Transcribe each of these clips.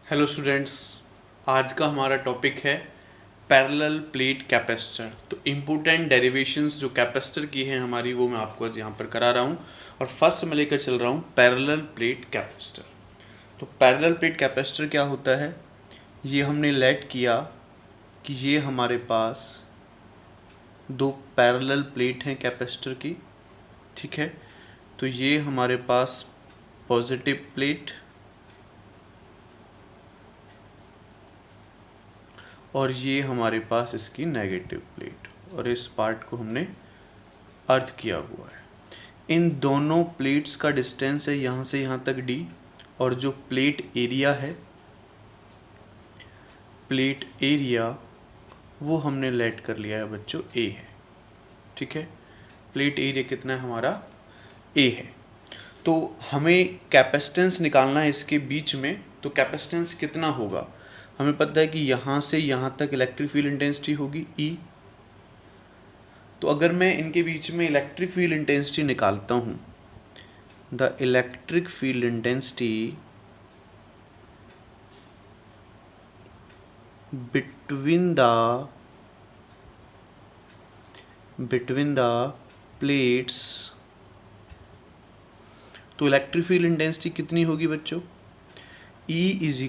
Hello students, आज का हमारा टॉपिक है पैरेलल प्लेट कैपेसिटर। तो इम्पोर्टेंट डेरिवेशंस जो कैपेसिटर की हैं हमारी, वो मैं आपको आज यहाँ पर करा रहा हूँ। और फर्स्ट मैं लेकर चल रहा हूँ पैरेलल प्लेट कैपेसिटर। तो पैरेलल प्लेट कैपेसिटर क्या होता है, ये हमने लेट किया कि ये हमारे पास दो पैरेलल प्लेट हैं कैपेसिटर की, ठीक है। तो ये हमारे पास पॉजिटिव प्लेट और ये हमारे पास इसकी नेगेटिव प्लेट, और इस पार्ट को हमने अर्थ किया हुआ है। इन दोनों प्लेट्स का डिस्टेंस है यहाँ से यहाँ तक d, और जो प्लेट एरिया है, प्लेट एरिया वो हमने लेट कर लिया है बच्चों a है, ठीक है। प्लेट एरिया कितना है हमारा, a है। तो हमें कैपेसिटेंस निकालना है इसके बीच में। तो कैपेसिटेंस कितना होगा, हमें पता है कि यहाँ से यहाँ तक इलेक्ट्रिक फील्ड इंटेंसिटी होगी E। तो अगर मैं इनके बीच में इलेक्ट्रिक फील्ड इंटेंसिटी निकालता हूँ, the electric field intensity between the plates, तो इलेक्ट्रिक फील्ड इंटेंसिटी कितनी होगी बच्चों, E इज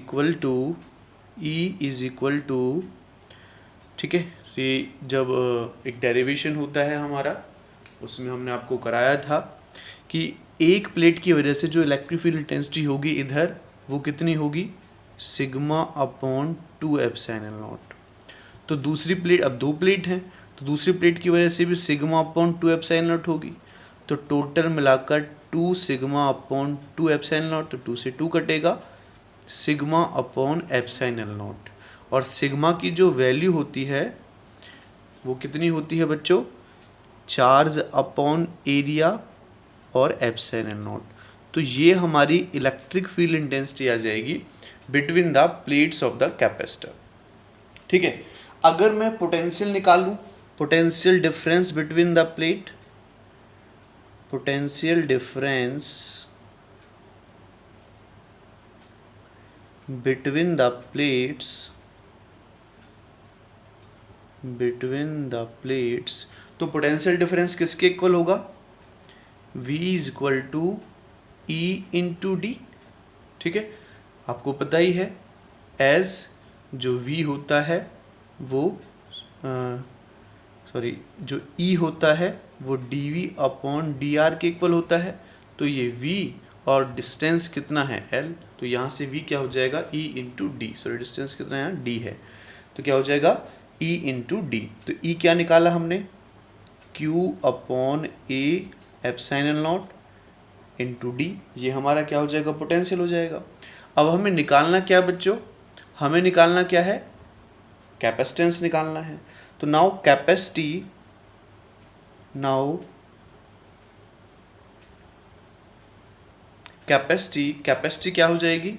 इक्वल टू, ठीक है। ये जब एक डेरिवेशन होता है हमारा, उसमें हमने आपको कराया था कि एक प्लेट की वजह से जो इलेक्ट्रिक फील्ड इंटेंसिटी होगी इधर, वो कितनी होगी, सिग्मा अपॉन 2ε0। तो दूसरी प्लेट, अब दो प्लेट हैं तो दूसरी प्लेट की वजह से भी सिग्मा अपॉन 2ε0 होगी। तो टोटल मिलाकर 2 सिग्मा अपॉन 2ε0, तो 2 से 2 कटेगा, सिग्मा अपॉन ε0। और सिग्मा की जो वैल्यू होती है वो कितनी होती है बच्चों, चार्ज अपॉन एरिया और ε0। तो ये हमारी इलेक्ट्रिक फील्ड इंटेंसिटी आ जाएगी between the plates of the capacitor, ठीक है। अगर मैं पोटेंशियल निकालूं, potential difference between the plate, potential difference between the plates, तो पोटेंशियल डिफरेंस किसके इक्वल होगा, V is equal to E into D, ठीक है। आपको पता ही है एज जो V होता है वो जो E होता है वो dV अपॉन dr के इक्वल होता है। तो ये V और डिस्टेंस कितना है L, तो यहाँ से V क्या हो जाएगा, E into D, sorry distance कितना है यहाँ D है, तो क्या हो जाएगा E इंटू डी। तो E क्या निकाला हमने, Q upon A ε0 into D, ये हमारा क्या हो जाएगा, पोटेंशियल हो जाएगा। अब हमें निकालना क्या बच्चों, हमें निकालना क्या है, कैपेसिटेंस निकालना है। तो नाउ कैपेसिटी क्या हो जाएगी,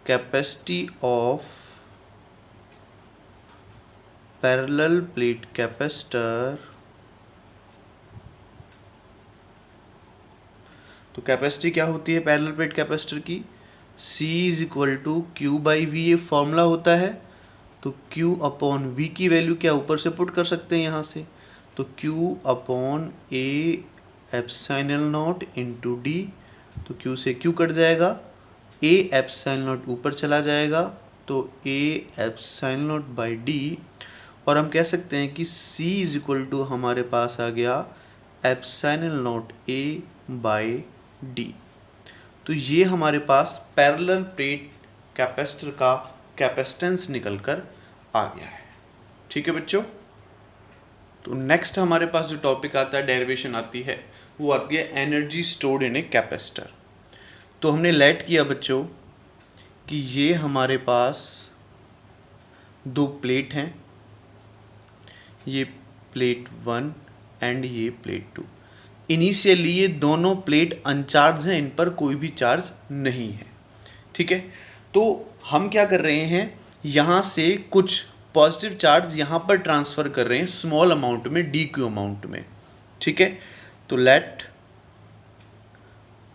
capacity of parallel plate capacitor. तो कैपेसिटी क्या होती है पैरेलल प्लेट कैपेसिटर की, C is equal to Q by V, ये फॉर्मूला होता है। तो Q अपॉन V की वैल्यू क्या ऊपर से पुट कर सकते हैं यहाँ से, तो Q upon A ε0 into D, तो Q से Q कट जाएगा, A ε0 ऊपर चला जाएगा, तो A ε0 बाई डी। और हम कह सकते हैं कि C इज इक्वल टू हमारे पास आ गया ε0 A बाई डी। तो ये हमारे पास पैरेलल प्लेट कैपेसिटर का कैपेसिटेंस निकल कर आ गया है, ठीक है बच्चों। तो नेक्स्ट हमारे पास जो टॉपिक आता है, डेरिवेशन आती है, वो आती है energy stored in a capacitor. तो हमने लेट किया बच्चों कि ये हमारे पास दो प्लेट हैं, ये प्लेट 1 एंड ये प्लेट 2। इनिशियली ये दोनों प्लेट अनचार्ज हैं, इन पर कोई भी चार्ज नहीं है, ठीक है। तो हम क्या कर रहे हैं, यहाँ से कुछ पॉजिटिव चार्ज यहाँ पर ट्रांसफ़र कर रहे हैं स्मॉल अमाउंट में, dq अमाउंट में, ठीक है। तो let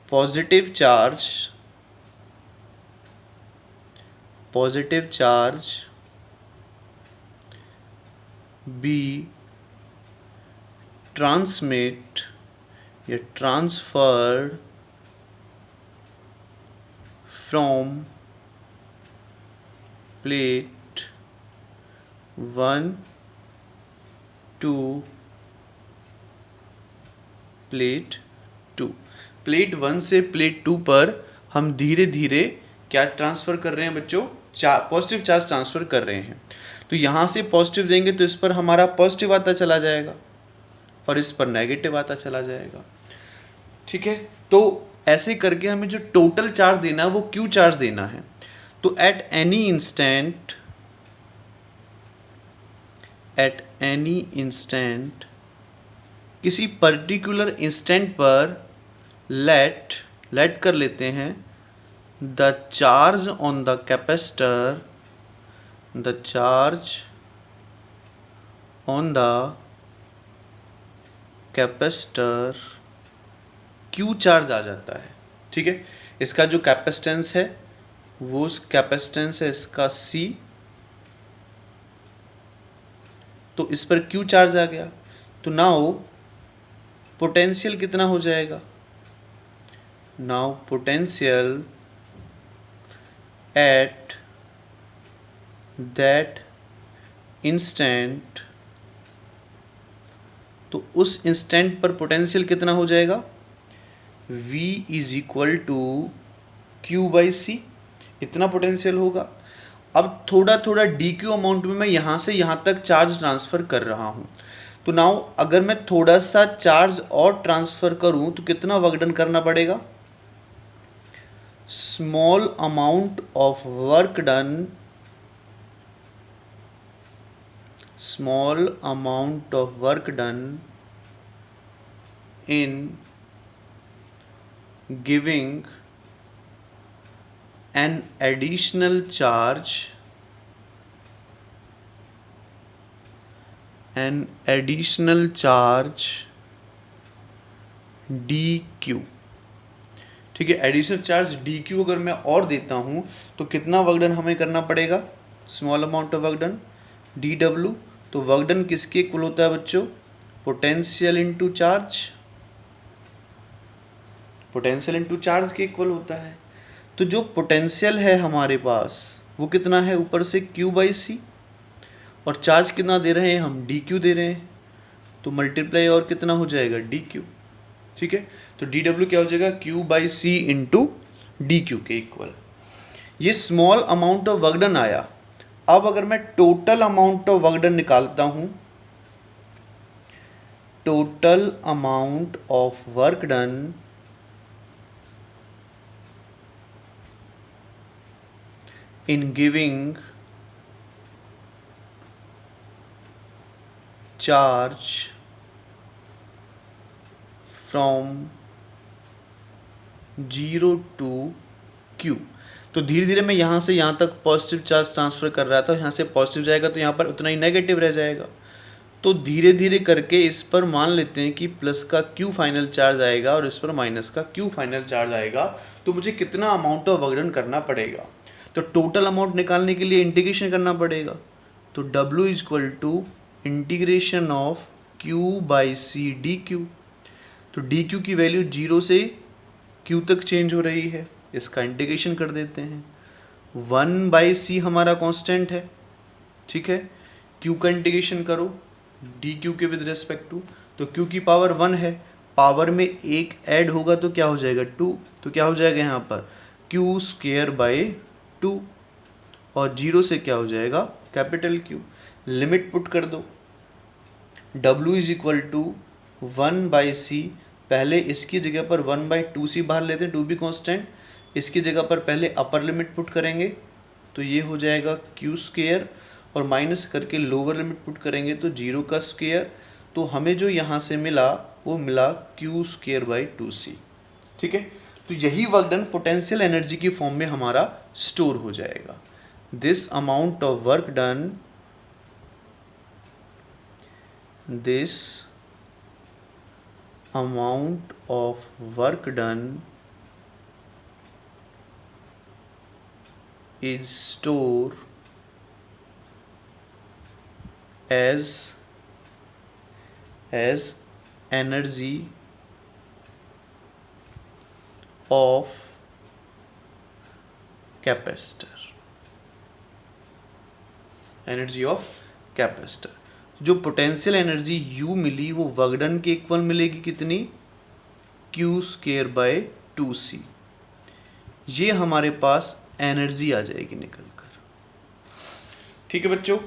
positive charge positive charge be transmit या transferred from plate 1 to plate 2। Plate 1 से प्लेट 2 पर हम धीरे धीरे क्या ट्रांसफ़र कर रहे हैं बच्चों? पॉजिटिव चार्ज ट्रांसफ़र कर रहे हैं। तो यहाँ से पॉजिटिव देंगे तो इस पर हमारा पॉजिटिव आता चला जाएगा और इस पर नेगेटिव आता चला जाएगा। ठीक है, तो ऐसे करके हमें जो टोटल चार्ज देना है वो क्यू चार्ज देना है। तो एट एनी इंस्टेंट किसी पर्टिकुलर इंस्टेंट पर लेट कर लेते हैं the charge on the capacitor Q charge आ जाता है। ठीक है, इसका जो कैपेसिटेंस है वो कैपेसिटेंस है इसका C, तो इस पर क्यू चार्ज आ गया। तो नाउ पोटेंशियल कितना हो जाएगा? Now potential at that instant, तो उस इंस्टेंट पर पोटेंशियल कितना हो जाएगा? V is equal to Q by C, इतना पोटेंशियल होगा। अब थोड़ा थोड़ा डी क्यू अमाउंट में मैं यहाँ से यहाँ तक चार्ज ट्रांसफ़र कर रहा हूँ। तो नाउ अगर मैं थोड़ा सा चार्ज और ट्रांसफ़र करूँ तो कितना वर्क डन करना पड़ेगा? Small amount of work done in giving an additional charge dq। ठीक है, एडिशनल चार्ज dq अगर मैं और देता हूँ तो कितना वर्क डन हमें करना पड़ेगा? Small amount of work done dw। तो वर्क डन किसके इक्वल होता है बच्चों? पोटेंशियल इनटू चार्ज के इक्वल होता है। तो जो पोटेंशियल है हमारे पास वो कितना है? ऊपर से Q बाई सी, और चार्ज कितना दे रहे हैं हम? dq दे रहे हैं, तो मल्टीप्लाई और कितना हो जाएगा? dq। ठीक है, तो dw क्या हो जाएगा? Q by C into dq के इक्वल। ये small amount of work done आया। अब अगर मैं total amount of work done निकालता हूँ, total amount of work done in giving charge from 0 to Q। तो धीरे धीरे मैं यहाँ से यहाँ तक पॉजिटिव चार्ज ट्रांसफ़र कर रहा था, यहाँ से पॉजिटिव जाएगा तो यहाँ पर उतना ही नेगेटिव रह जाएगा। तो धीरे धीरे करके इस पर मान लेते हैं कि प्लस का Q फाइनल चार्ज आएगा और इस पर माइनस का Q फाइनल चार्ज आएगा। तो मुझे कितना अमाउंट ऑफ वर्क डन करना पड़ेगा? तो टोटल अमाउंट निकालने के लिए इंटीग्रेशन करना पड़ेगा। तो W is equal to integration of Q by C D Q. तो डी क्यू की वैल्यू 0 से Q तक चेंज हो रही है, इसका इंटीग्रेशन कर देते हैं। 1 बाई सी हमारा कांस्टेंट है। ठीक है, Q का इंटीग्रेशन करो डी क्यू के विद रिस्पेक्ट टू, तो Q की पावर 1 है, पावर में एक ऐड होगा तो क्या हो जाएगा? 2। तो क्या हो जाएगा यहाँ पर? Q स्क्वायर बाई 2, और 0 से क्या हो जाएगा? Capital Q। लिमिट पुट कर दो, W is equal to 1 by C. पहले इसकी जगह पर 1 बाई 2 सी बाहर लेते हैं, 2 भी कांस्टेंट। इसकी जगह पर पहले अपर लिमिट पुट करेंगे तो ये हो जाएगा Q स्क्वायर, और माइनस करके लोअर लिमिट पुट करेंगे तो 0 का स्क्वायर। तो हमें जो यहाँ से मिला वो मिला Q स्क्वायर बाई 2c। ठीक है, तो यही वर्क डन पोटेंशियल एनर्जी की फॉर्म में हमारा स्टोर हो जाएगा। This amount of work done is stored as energy of capacitor, energy of capacitor. जो पोटेंशियल एनर्जी U मिली वो वर्क डन के इक्वल मिलेगी कितनी, Q²/2C। ये हमारे पास एनर्जी आ जाएगी निकल कर। ठीक है बच्चों,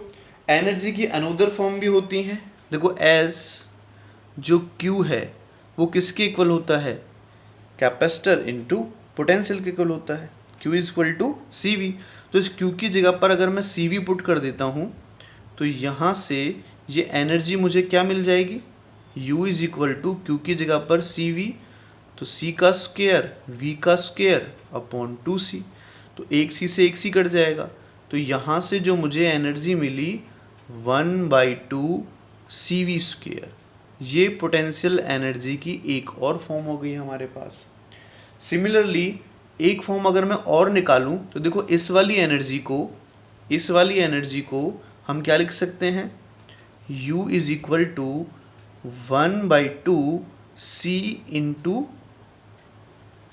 एनर्जी की अनदर फॉर्म भी होती हैं। देखो एज जो Q है वो किसके इक्वल होता है, कैपेसिटर इनटू पोटेंशियल के इक्वल होता है, Q = CV। तो इस Q की जगह पर अगर मैं CV पुट कर देता हूँ तो यहाँ से ये एनर्जी मुझे क्या मिल जाएगी, U = Q की जगह पर CV, तो C का स्क्वायर V का स्क्वायर अपॉन 2C, तो एक C से एक C कट जाएगा। तो यहाँ से जो मुझे एनर्जी मिली 1/2 CV², ये पोटेंशियल एनर्जी की एक और फॉर्म हो गई हमारे पास। सिमिलरली एक फॉर्म अगर मैं और निकालूं तो देखो इस वाली एनर्जी को हम क्या लिख सकते हैं, U = 1/2 C ×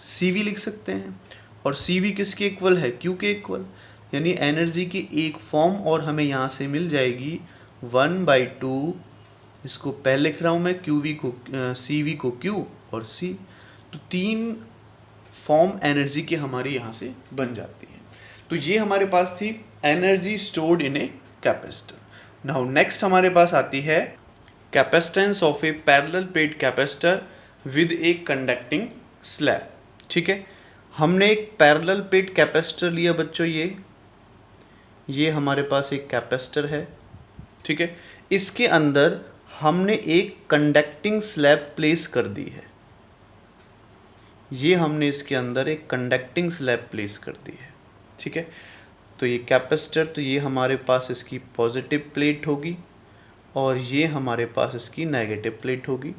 CV लिख सकते हैं, और CV किसके इक्वल है, Q के इक्वल। यानी एनर्जी की एक फॉर्म और हमें यहाँ से मिल जाएगी 1/2, इसको पहले लिख रहा हूँ मैं, CV को Q और C। तो 3 फॉर्म एनर्जी की हमारी यहाँ से बन जाती है। तो ये हमारे पास थी energy stored in a capacitor. Now next हमारे पास आती है capacitance of A parallel plate capacitor with a conducting slab. ठीक है, हमने एक पैरेलल प्लेट कैपेसिटर लिया बच्चों, ये हमारे पास एक कैपेसिटर है। ठीक है, इसके अंदर हमने एक कंडक्टिंग स्लैब प्लेस कर दी है, ये हमने इसके अंदर एक कंडक्टिंग स्लैब प्लेस कर दी है। ठीक है, तो ये कैपेसिटर, तो ये हमारे पास इसकी पॉजिटिव प्लेट होगी और ये हमारे पास इसकी नेगेटिव प्लेट होगी।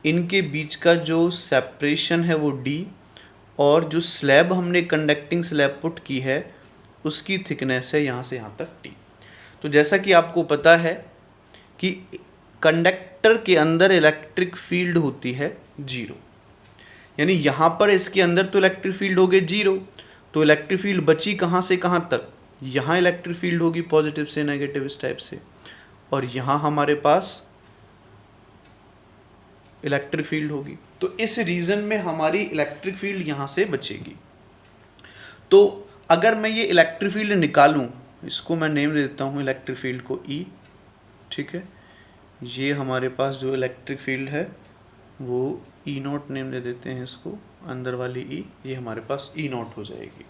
इनके बीच का जो सेपरेशन है वो D, और जो स्लैब हमने कंडक्टिंग स्लैब पुट की है उसकी थिकनेस है यहाँ से यहाँ तक T। तो जैसा कि आपको पता है कि कंडक्टर के अंदर इलेक्ट्रिक फील्ड होती है 0, यानी यहाँ पर इसके अंदर तो इलेक्ट्रिक फील्ड हो गए 0, तो इलेक्ट्रिक फील्ड बची कहाँ से कहाँ तक, यहाँ इलेक्ट्रिक फील्ड होगी पॉजिटिव से नेगेटिव इस टाइप से, और यहाँ हमारे पास इलेक्ट्रिक फील्ड होगी। तो इस रीजन में हमारी इलेक्ट्रिक फील्ड यहाँ से बचेगी। तो अगर मैं ये इलेक्ट्रिक फील्ड निकालूं, इसको मैं नेम दे देता हूँ इलेक्ट्रिक फील्ड को E। ठीक है, ये हमारे पास जो इलेक्ट्रिक फील्ड है वो E0 नेम दे देते हैं इसको, अंदर वाली E, ये हमारे पास E0 हो जाएगी।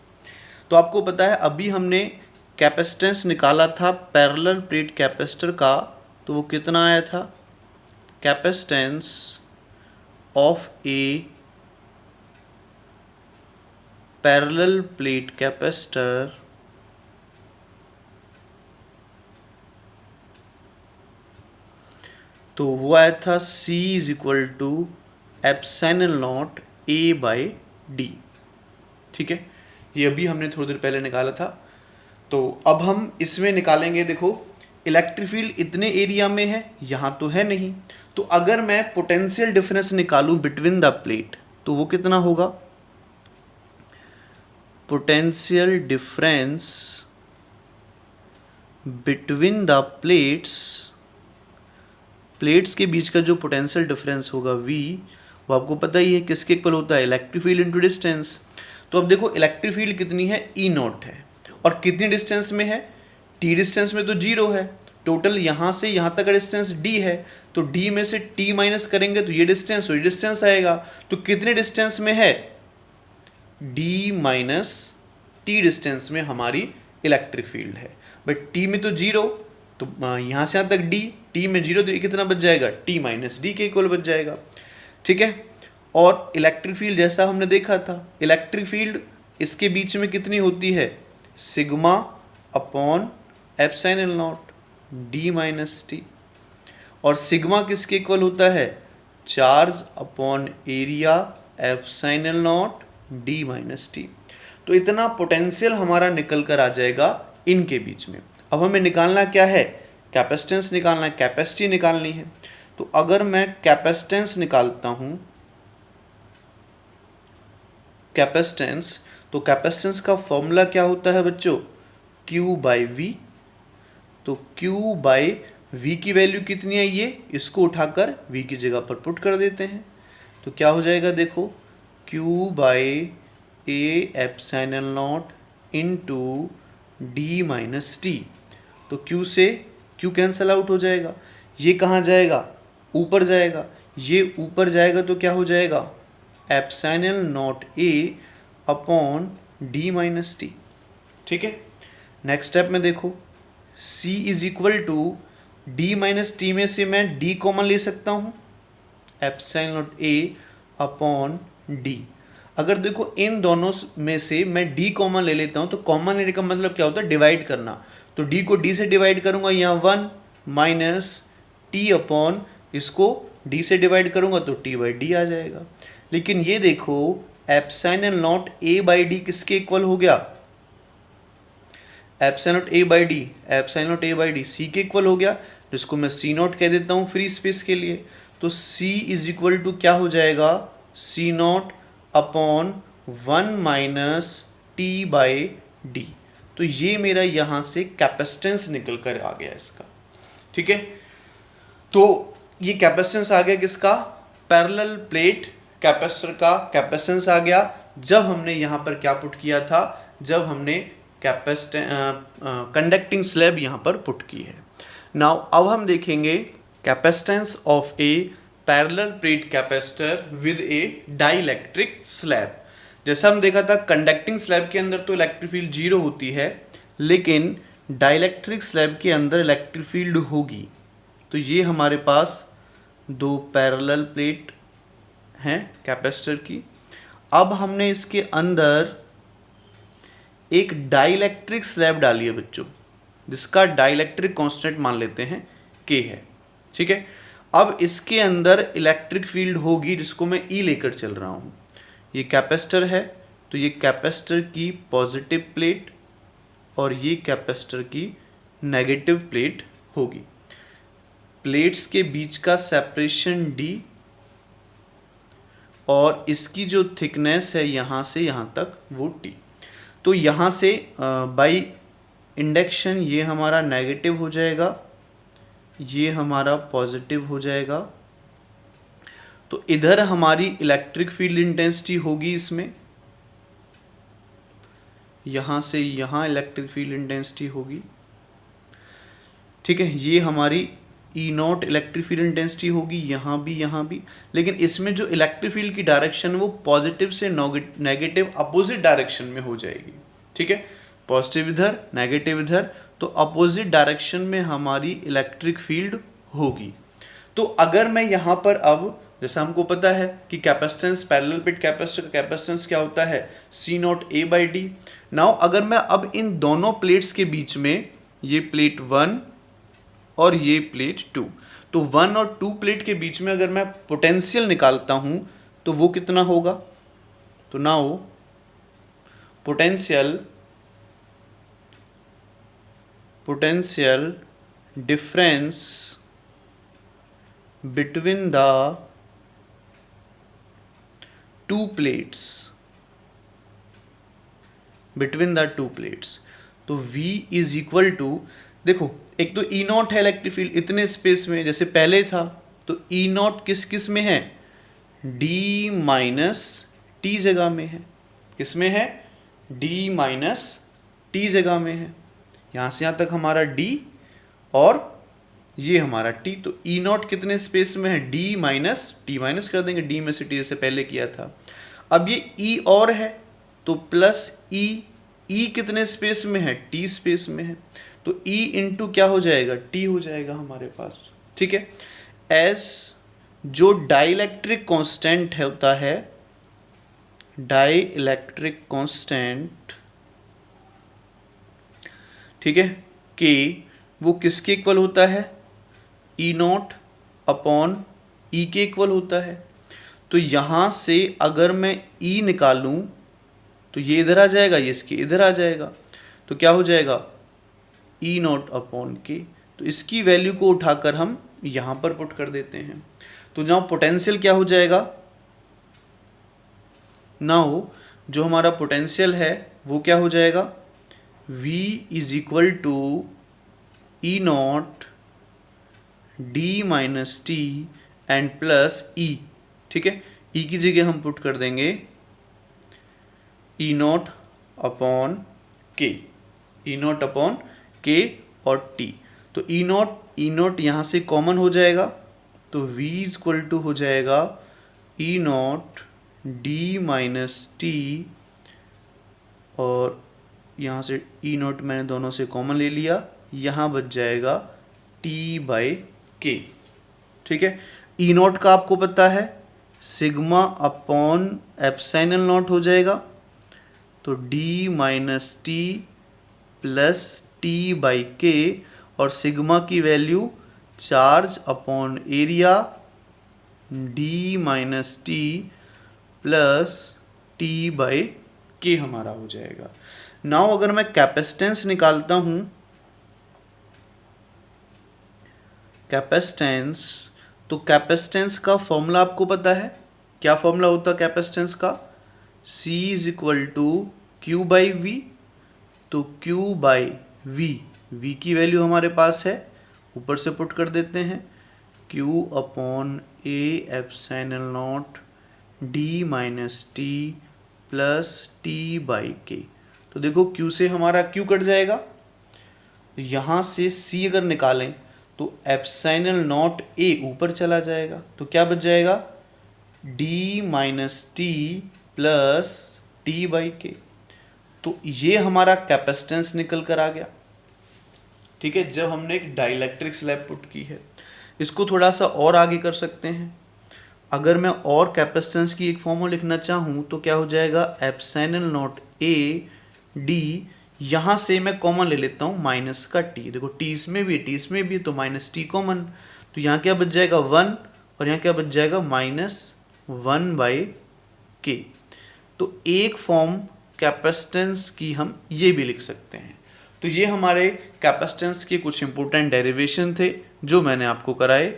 तो आपको पता है अभी हमने कैपेसिटेंस निकाला था पैरेलल प्लेट कैपेसिटर का, तो वो कितना आया था, capacitance of A parallel plate capacitor तो वो आया था C = ε0 A/D। ठीक है, ये अभी हमने थोड़ी देर पहले निकाला था। तो अब हम इसमें निकालेंगे, देखो इलेक्ट्रिक फील्ड इतने एरिया में है, यहाँ तो है नहीं, तो अगर मैं पोटेंशियल डिफरेंस निकालूं बिटवीन द प्लेट तो वो कितना होगा, potential difference between the plates के बीच का जो पोटेंशियल डिफरेंस होगा V, वो आपको पता ही है किसके इक्वल होता है, इलेक्ट्रिक फील्ड इनटू डिस्टेंस। तो अब देखो इलेक्ट्रिक फील्ड कितनी है, E0 है, और कितनी डिस्टेंस में है, T डिस्टेंस में तो 0 है, टोटल यहाँ से यहाँ तक का डिस्टेंस D है, तो D में से T माइनस करेंगे तो ये डिस्टेंस आएगा। तो कितने डिस्टेंस में है, D माइनस T डिस्टेंस में हमारी इलेक्ट्रिक फील्ड है। बट T में तो 0, तो यहाँ से यहाँ तक D, T में 0, तो ये कितना बच जाएगा, T माइनस D के इक्वल बच जाएगा। ठीक है, और इलेक्ट्रिक फील्ड जैसा हमने देखा था, इलेक्ट्रिक फील्ड इसके बीच में कितनी होती है, sigma upon ε0 D minus T, और सिग्मा किसके इक्वल होता है, charge upon area ε0 D minus T। तो इतना पोटेंशियल हमारा निकल कर आ जाएगा इनके बीच में। अब हमें निकालना क्या है, कैपेसिटेंस निकालना है, कैपेसिटी निकालनी है। तो अगर मैं कैपेसिटेंस निकालता हूँ, कैपेसिटेंस, तो कैपेसिटेंस का फॉर्मूला क्या होता है बच्चों, Q बाई वी। तो Q बाई वी की वैल्यू कितनी है, ये इसको उठाकर V की जगह पर पुट कर देते हैं। तो क्या हो जाएगा देखो, Q by A epsilon not into D minus T. तो Q से Q कैंसल आउट हो जाएगा, ये कहाँ जाएगा, ऊपर जाएगा, ये ऊपर जाएगा तो क्या हो जाएगा, epsilon naught A upon D minus T. ठीक है, नेक्स्ट स्टेप में देखो, C is equal to D minus T में से मैं D कॉमन ले सकता हूँ, epsilon naught A upon D. अगर देखो इन दोनों में से मैं D कॉमन ले लेता हूँ, तो कॉमन लेने का मतलब क्या होता है, डिवाइड करना। तो D को D से डिवाइड करूँगा, यहाँ 1 माइनस टी अपॉन इसको D से डिवाइड करूँगा तो T बाई डी आ जाएगा। लेकिन ये देखो epsilon naught A by D किसके इक्वल हो गया, epsilon naught A by D, epsilon naught A by D C के इक्वल हो गया, जिसको मैं सी नॉट कह देता हूँ फ्री स्पेस के लिए। तो सी इज इक्वल टू क्या हो जाएगा, C not upon 1 minus T by D. तो ये मेरा यहाँ से कैपेसिटेंस निकल कर आ गया इसका। ठीक है, तो ये कैपेसिटेंस आ गया किसका, पैरेलल प्लेट कैपेसिटर का कैपेसिटेंस आ गया, जब हमने यहाँ पर क्या पुट किया था, जब हमने कंडक्टिंग स्लैब यहाँ पर पुट की है। नाउ अब हम देखेंगे capacitance of A parallel plate capacitor with A dielectric slab. जैसा हम देखा था कंडक्टिंग स्लैब के अंदर तो इलेक्ट्रिक फील्ड 0 होती है, लेकिन डाइलेक्ट्रिक स्लैब के अंदर इलेक्ट्रिक फील्ड होगी। तो ये हमारे पास दो पैरेलल प्लेट हैं कैपेसिटर की। अब हमने इसके अंदर एक डाइलेक्ट्रिक स्लैब डाली है बच्चों, जिसका डाइलेक्ट्रिक कांस्टेंट मान लेते हैं K है। ठीक है, अब इसके अंदर इलेक्ट्रिक फील्ड होगी, जिसको मैं E लेकर चल रहा हूँ। ये कैपेसिटर है, तो ये कैपेसिटर की पॉजिटिव प्लेट और ये कैपेसिटर की नेगेटिव प्लेट होगी। प्लेट्स के बीच का सेपरेशन D और इसकी जो थिकनेस है यहाँ से यहाँ तक वो T। तो यहाँ से बाई इंडक्शन ये हमारा नेगेटिव हो जाएगा, ये हमारा पॉजिटिव हो जाएगा। तो इधर हमारी इलेक्ट्रिक फील्ड इंटेंसिटी होगी इसमें, यहाँ से यहाँ इलेक्ट्रिक फील्ड इंटेंसिटी होगी। ठीक है, ये हमारी ई नॉट इलेक्ट्रिक फील्ड इंटेंसिटी होगी, यहाँ भी। लेकिन इसमें जो इलेक्ट्रिक फील्ड की डायरेक्शन वो पॉजिटिव से नेगेटिव अपोजिट डायरेक्शन में हो जाएगी। ठीक है, पॉजिटिव इधर नेगेटिव इधर, तो अपोजिट डायरेक्शन में हमारी इलेक्ट्रिक फील्ड होगी। तो अगर मैं यहाँ पर अब, जैसा हमको पता है कि कैपेसिटेंस पैरेलल प्लेट कैपेसिटर का कैपेसिटेंस क्या होता है, C not A by D. Now अगर मैं अब इन दोनों प्लेट्स के बीच में, ये प्लेट 1 और ये प्लेट 2, तो 1 और 2 प्लेट के बीच में अगर मैं पोटेंशियल निकालता हूँ तो वो कितना होगा। तो now potential difference between the two plates, तो V इज इक्वल टू, देखो एक तो E नॉट है इलेक्ट्रिक फील्ड इतने स्पेस में जैसे पहले था, तो E नॉट किस में है, D माइनस टी जगह में है। किस में है, D माइनस टी जगह में है। यहाँ से यहाँ तक हमारा D और ये हमारा T। तो E नॉट कितने स्पेस में है, D माइनस टी, माइनस कर देंगे D में से T जैसे पहले किया था। अब ये E और है तो प्लस E कितने स्पेस में है, T स्पेस में है। तो E इंटू क्या हो जाएगा, T हो जाएगा हमारे पास। ठीक है, S जो डाइलेक्ट्रिक कांस्टेंट होता है, डाइलेक्ट्रिक कांस्टेंट, ठीक है, K वो किसके इक्वल होता है, E नॉट अपॉन E के इक्वल होता है। तो यहाँ से अगर मैं E निकालूं तो ये इधर आ जाएगा, ये इसके इधर आ जाएगा, तो क्या हो जाएगा ई नॉट अपॉन के। तो इसकी वैल्यू को उठाकर हम यहाँ पर पुट कर देते हैं। तो जहाँ पोटेंशियल क्या हो जाएगा, नाउ जो हमारा पोटेंशियल है वो क्या हो जाएगा, V is equal to E not D minus T and plus E. ठीक है, ई की जगह हम पुट कर देंगे ई नॉट अपॉन के, ई नॉट अपॉन के और टी। तो ई नॉट यहाँ से कॉमन हो जाएगा, तो V इज इक्वल टू हो जाएगा ई नॉट डी माइनस टी, और यहाँ से ई नॉट मैंने दोनों से कॉमन ले लिया, यहाँ बच जाएगा टी बाई के। ठीक है, ई नॉट का आपको पता है सिग्मा अपॉन एप्सिलॉन नॉट हो जाएगा, तो D minus T plus T by के, और सिग्मा की value charge upon area D minus T plus T by के हमारा हो जाएगा। नाउ अगर मैं कैपेसिटेंस निकालता हूँ, कैपेसिटेंस, तो कैपेसिटेंस का फॉर्मूला आपको पता है, क्या फॉर्मूला होता है कैपेसिटेंस का, C is equal to Q by V. तो Q बाई V की वैल्यू हमारे पास है, ऊपर से पुट कर देते हैं, Q upon A epsilon not D minus T plus T by के। तो देखो Q से हमारा Q कट जाएगा, यहाँ से C अगर निकालें तो एप्सिलॉन नॉट ए ऊपर चला जाएगा, तो क्या बच जाएगा D minus T plus T by के। तो ये हमारा कैपेसिटेंस निकल कर आ गया। ठीक है, जब हमने एक डाइलेक्ट्रिक स्लैब पुट की है। इसको थोड़ा सा और आगे कर सकते हैं, अगर मैं और कैपेसिटेंस की एक फॉर्मूला लिखना चाहूँ तो क्या हो जाएगा एप्सिलॉन नॉट ए डी, यहाँ से मैं कॉमन ले लेता हूँ माइनस का टी। देखो टी इसमें भी है, टी इसमें भी है, तो माइनस टी कॉमन, तो यहाँ क्या बच जाएगा 1, और यहाँ क्या बच जाएगा -1 बाई के। तो एक फॉर्म कैपेसिटेंस की हम ये भी लिख सकते हैं। तो ये हमारे कैपेसिटेंस के कुछ इंपॉर्टेंट डेरिवेशन थे जो मैंने आपको कराए।